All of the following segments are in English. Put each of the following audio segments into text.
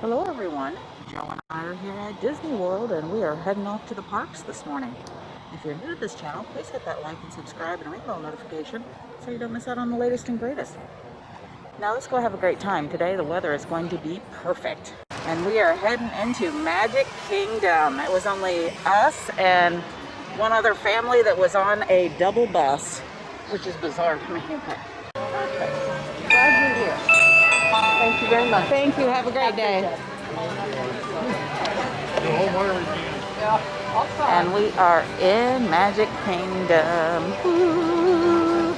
Hello everyone, Joe and I are here at Disney World and we are heading off to the parks this morning. If you're new to this channel, please hit that like and subscribe and ring bell notification so you don't miss out on the latest and greatest. Now let's go have a great time. Today the weather is going to be perfect. And we are heading into Magic Kingdom. It was only us and one other family that was on a double bus, which is bizarre to me, but perfect. Glad you're here. Thank you very much. Thank you. Have a great day. And we are in Magic Kingdom. Woo.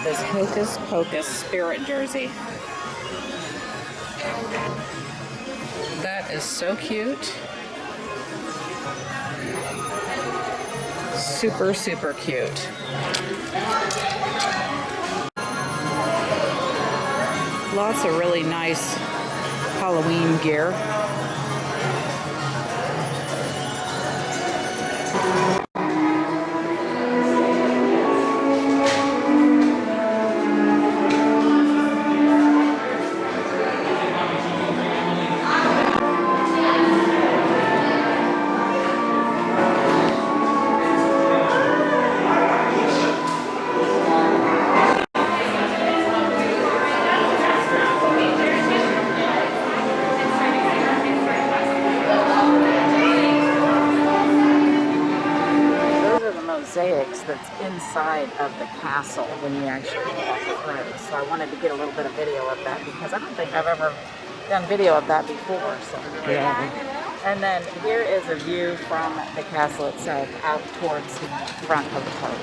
This Hocus Pocus Spirit jersey. That is so cute. Super, super cute. Lots of really nice Halloween gear. That's inside of the castle when you actually walk through. So I wanted to get a little bit of video of that because I don't think I've ever done video of that before. So yeah. And then here is a view from the castle itself out towards the front of the park.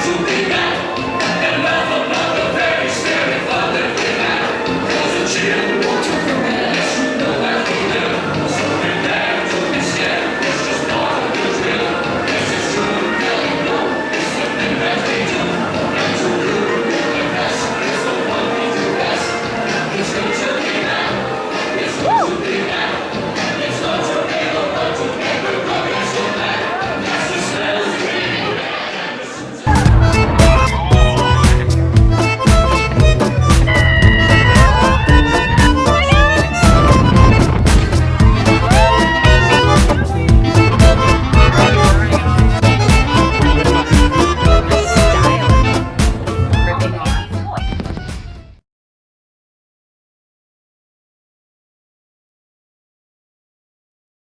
to be